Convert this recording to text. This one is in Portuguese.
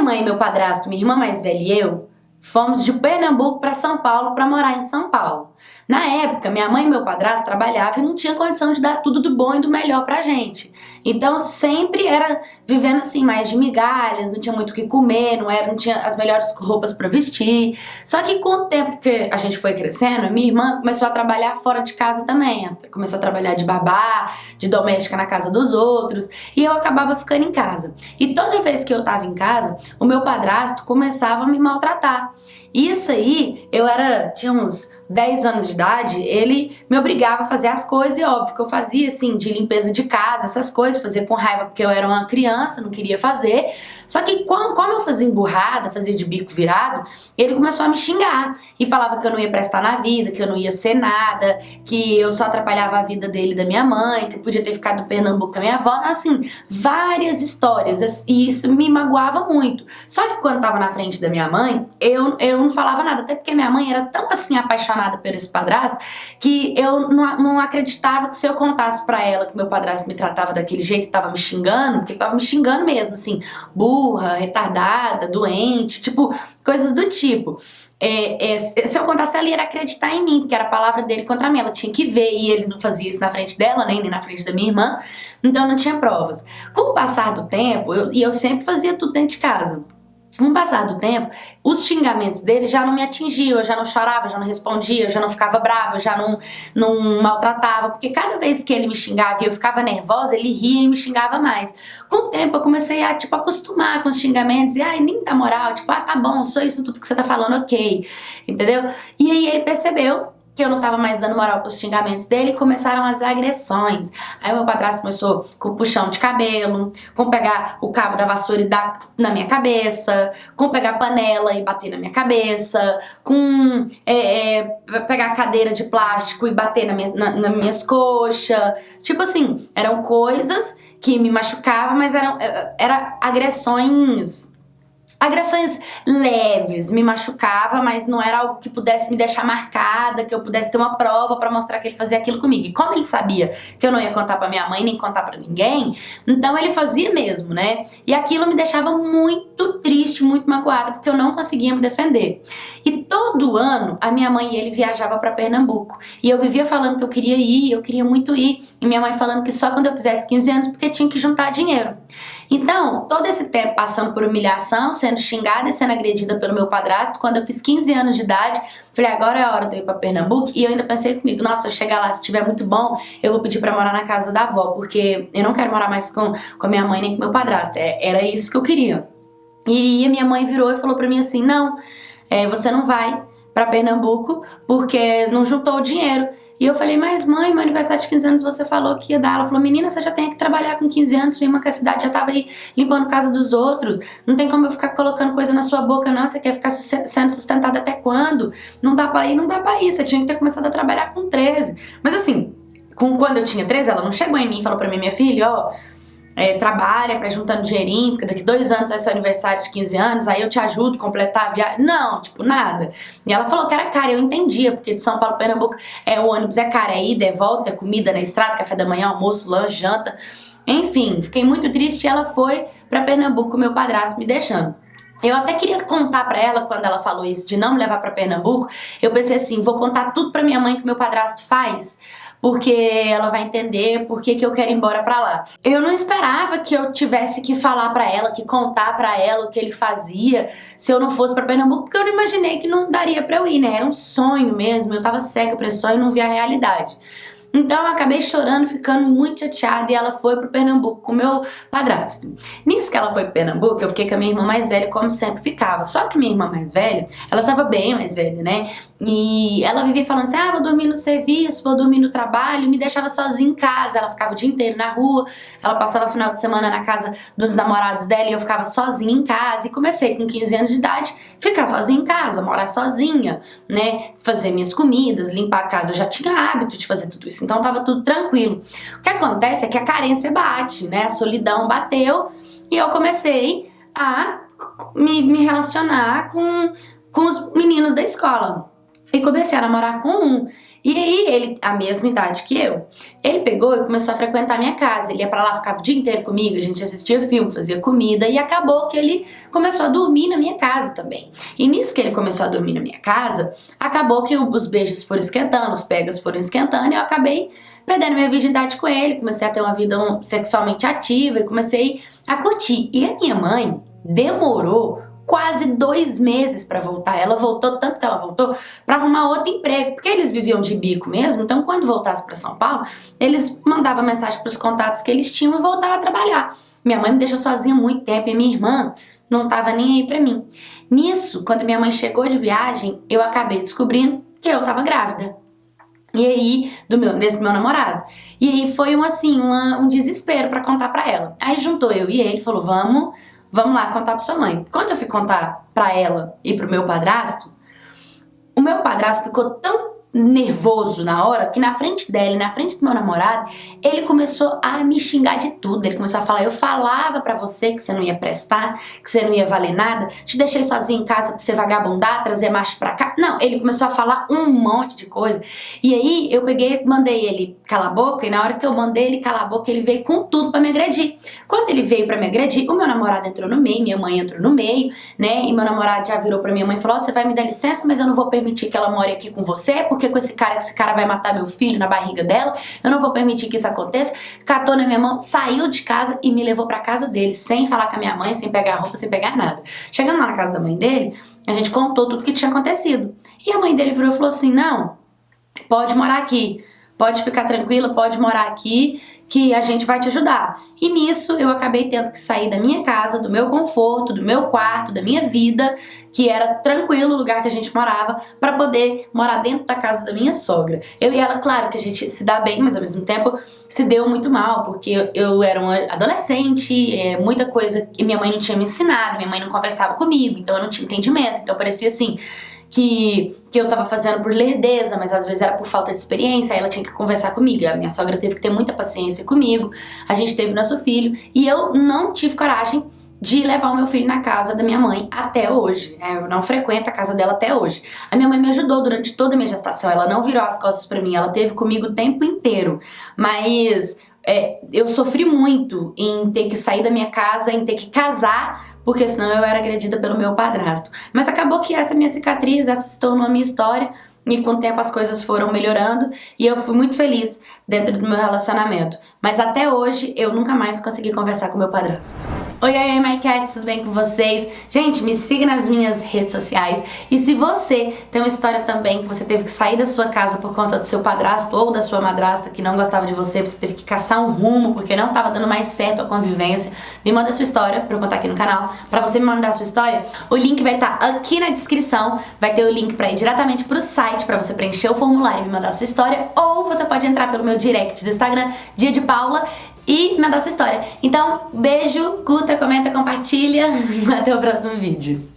mãe, meu padrasto, minha irmã mais velha e eu fomos de Pernambuco para São Paulo para morar em São Paulo. Na época, minha mãe e meu padrasto trabalhavam e não tinha condição de dar tudo do bom e do melhor pra gente. Então sempre era vivendo assim mais de migalhas, não tinha muito o que comer, não tinha as melhores roupas para vestir. Só que com o tempo que a gente foi crescendo, minha irmã começou a trabalhar fora de casa também. Começou a trabalhar de babá, de doméstica na casa dos outros, e eu acabava ficando em casa. E toda vez que eu tava em casa, o meu padrasto começava a me maltratar. Isso aí, tinha uns 10 anos de idade, ele me obrigava a fazer as coisas e óbvio que eu fazia assim, de limpeza de casa, essas coisas, fazia com raiva porque eu era uma criança, não queria fazer. Só que como eu fazia emburrada, fazia de bico virado, ele começou a me xingar e falava que eu não ia prestar na vida, que eu não ia ser nada, que eu só atrapalhava a vida dele e da minha mãe, que eu podia ter ficado no Pernambuco com a minha avó, assim, várias histórias, e isso me magoava muito. Só que quando tava na frente da minha mãe, eu não falava nada, até porque minha mãe era tão assim apaixonada por esse padrasto que eu não acreditava que se eu contasse pra ela que meu padrasto me tratava daquele jeito e tava me xingando, porque ele tava me xingando mesmo, assim, burra, retardada, doente, tipo, coisas do tipo. Se eu contasse, ela ia acreditar em mim, porque era a palavra dele contra mim, ela tinha que ver, e ele não fazia isso na frente dela, nem na frente da minha irmã, então não tinha provas. Com o passar do tempo, eu sempre fazia tudo dentro de casa. Com o passar do tempo, os xingamentos dele já não me atingiam, eu já não chorava, já não respondia, eu já não ficava brava, eu já não maltratava, porque cada vez que ele me xingava e eu ficava nervosa, ele ria e me xingava mais. Com o tempo eu comecei a, acostumar com os xingamentos e, nem dá moral, tá bom, sou isso tudo que você tá falando, ok, entendeu? E aí ele percebeu que eu não tava mais dando moral pros xingamentos dele, e começaram as agressões. Aí meu padrasto começou com o puxão de cabelo, com pegar o cabo da vassoura e dar na minha cabeça, com pegar a panela e bater na minha cabeça, com pegar a cadeira de plástico e bater nas minhas coxas. Tipo assim, eram coisas que me machucavam, mas eram agressões leves, me machucava, mas não era algo que pudesse me deixar marcada, que eu pudesse ter uma prova pra mostrar que ele fazia aquilo comigo. E como ele sabia que eu não ia contar pra minha mãe, nem contar pra ninguém, então ele fazia mesmo, né? E aquilo me deixava muito triste, muito magoada, porque eu não conseguia me defender. E todo ano, a minha mãe e ele viajavam pra Pernambuco. E eu vivia falando que eu queria ir, eu queria muito ir. E minha mãe falando que só quando eu fizesse 15 anos, porque tinha que juntar dinheiro. Então, todo esse tempo passando por humilhação, sendo xingada e sendo agredida pelo meu padrasto, quando eu fiz 15 anos de idade, falei, agora é a hora de eu ir pra Pernambuco. E eu ainda pensei comigo, nossa, se eu chegar lá, se estiver muito bom, eu vou pedir pra morar na casa da avó, porque eu não quero morar mais com a minha mãe nem com meu padrasto. Era isso que eu queria. E a minha mãe virou e falou pra mim assim, não, você não vai pra Pernambuco porque não juntou o dinheiro. E eu falei, mas mãe, meu aniversário de 15 anos você falou que ia dar. Ela falou, menina, você já tem que trabalhar com 15 anos, sua irmã com a cidade já tava aí limpando casa dos outros. Não tem como eu ficar colocando coisa na sua boca, não. Você quer ficar sendo sustentada até quando? Não dá pra ir, não dá pra ir. Você tinha que ter começado a trabalhar com 13. Mas assim, quando eu tinha 13, ela não chegou em mim e falou pra mim, minha filha, trabalha pra ir juntando dinheirinho, porque daqui 2 anos é seu aniversário de 15 anos, aí eu te ajudo a completar a viagem. Não, nada. E ela falou que era caro, eu entendia, porque de São Paulo pra Pernambuco o ônibus é caro, é ida, é volta, é comida na estrada, café da manhã, almoço, lanche, janta. Enfim, fiquei muito triste e ela foi pra Pernambuco com meu padrasto me deixando. Eu até queria contar pra ela, quando ela falou isso, de não me levar pra Pernambuco, eu pensei assim, vou contar tudo pra minha mãe que meu padrasto faz, porque ela vai entender por que eu quero ir embora pra lá. Eu não esperava que eu tivesse que falar pra ela, que contar pra ela o que ele fazia se eu não fosse pra Pernambuco, porque eu não imaginei que não daria pra eu ir, né? Era um sonho mesmo, eu tava cega pra esse sonho e não via a realidade. Então eu acabei chorando, ficando muito chateada, e ela foi pro Pernambuco com o meu padrasto. Nisso que ela foi pro Pernambuco, eu fiquei com a minha irmã mais velha, como sempre ficava. Só que minha irmã mais velha, ela tava bem mais velha, né? E ela vivia falando assim, vou dormir no serviço, vou dormir no trabalho, e me deixava sozinha em casa. Ela ficava o dia inteiro na rua, ela passava o final de semana na casa dos namorados dela, e eu ficava sozinha em casa. E comecei com 15 anos de idade, ficar sozinha em casa, morar sozinha, né? Fazer minhas comidas, limpar a casa. Eu já tinha hábito de fazer tudo isso. Então tava tudo tranquilo. O que acontece é que a carência bate, né? A solidão bateu e eu comecei a me relacionar com os meninos da escola. E comecei a namorar com um. E aí, ele, a mesma idade que eu, ele pegou e começou a frequentar a minha casa. Ele ia pra lá, ficava o dia inteiro comigo, a gente assistia filme, fazia comida, e acabou que ele começou a dormir na minha casa também. E nisso que ele começou a dormir na minha casa, acabou que os beijos foram esquentando, os pegas foram esquentando, e eu acabei perdendo minha virgindade com ele, comecei a ter uma vida sexualmente ativa, e comecei a curtir. E a minha mãe demorou quase 2 meses pra voltar. Ela voltou, tanto que ela voltou, pra arrumar outro emprego, porque eles viviam de bico mesmo, então quando voltasse pra São Paulo, eles mandavam mensagem pros contatos que eles tinham e voltavam a trabalhar. Minha mãe me deixou sozinha muito tempo e minha irmã não tava nem aí pra mim. Nisso, quando minha mãe chegou de viagem, eu acabei descobrindo que eu tava grávida. E aí, desse meu namorado. E aí foi um desespero pra contar pra ela. Aí juntou eu e ele, falou, vamos lá contar pra sua mãe. Quando eu fui contar pra ela e pro meu padrasto, o meu padrasto ficou tão nervoso na hora que na frente dela, na frente do meu namorado, ele começou a me xingar de tudo. Ele começou a falar, eu falava pra você que você não ia prestar, que você não ia valer nada, te deixei sozinha em casa pra você vagabundar, trazer macho pra cá. Não, ele começou a falar um monte de coisa. E aí eu peguei, mandei ele calar a boca, e na hora que eu mandei ele calar a boca, ele veio com tudo pra me agredir. Quando ele veio pra me agredir, o meu namorado entrou no meio, minha mãe entrou no meio, né, e meu namorado já virou pra minha mãe e falou, você vai me dar licença, mas eu não vou permitir que ela more aqui com você, porque com esse cara vai matar meu filho na barriga dela, eu não vou permitir que isso aconteça. Catou na minha mão, saiu de casa e me levou pra casa dele, sem falar com a minha mãe, sem pegar roupa, sem pegar nada. Chegando lá na casa da mãe dele, a gente contou tudo que tinha acontecido. E a mãe dele virou e falou assim, não, pode morar aqui, pode ficar tranquila, pode morar aqui, que a gente vai te ajudar. E nisso eu acabei tendo que sair da minha casa, do meu conforto, do meu quarto, da minha vida, que era tranquilo o lugar que a gente morava, pra poder morar dentro da casa da minha sogra. Eu e ela, claro que a gente se dá bem, mas ao mesmo tempo se deu muito mal, porque eu era uma adolescente, muita coisa que minha mãe não tinha me ensinado, minha mãe não conversava comigo, então eu não tinha entendimento, então parecia assim que eu tava fazendo por lerdeza, mas às vezes era por falta de experiência, aí ela tinha que conversar comigo. A minha sogra teve que ter muita paciência comigo, a gente teve nosso filho, e eu não tive coragem de levar o meu filho na casa da minha mãe até hoje. Eu não frequento a casa dela até hoje. A minha mãe me ajudou durante toda a minha gestação, ela não virou as costas pra mim, ela teve comigo o tempo inteiro, mas eu sofri muito em ter que sair da minha casa, em ter que casar, porque senão eu era agredida pelo meu padrasto. Mas acabou que essa minha cicatriz, essa se tornou a minha história, e com o tempo as coisas foram melhorando, e eu fui muito feliz dentro do meu relacionamento. Mas até hoje eu nunca mais consegui conversar com meu padrasto. Oi, my cats, tudo bem com vocês? Gente, me siga nas minhas redes sociais, e se você tem uma história também que você teve que sair da sua casa por conta do seu padrasto ou da sua madrasta que não gostava de você, você teve que caçar um rumo porque não estava dando mais certo a convivência, me manda a sua história pra eu contar aqui no canal. Pra você me mandar a sua história, o link vai estar aqui na descrição, vai ter o link pra ir diretamente pro site pra você preencher o formulário e me mandar a sua história, ou você pode entrar pelo meu direct do Instagram, Dia de Paula, e me mandar a sua história. Então, beijo, curta, comenta, compartilha, até o próximo vídeo.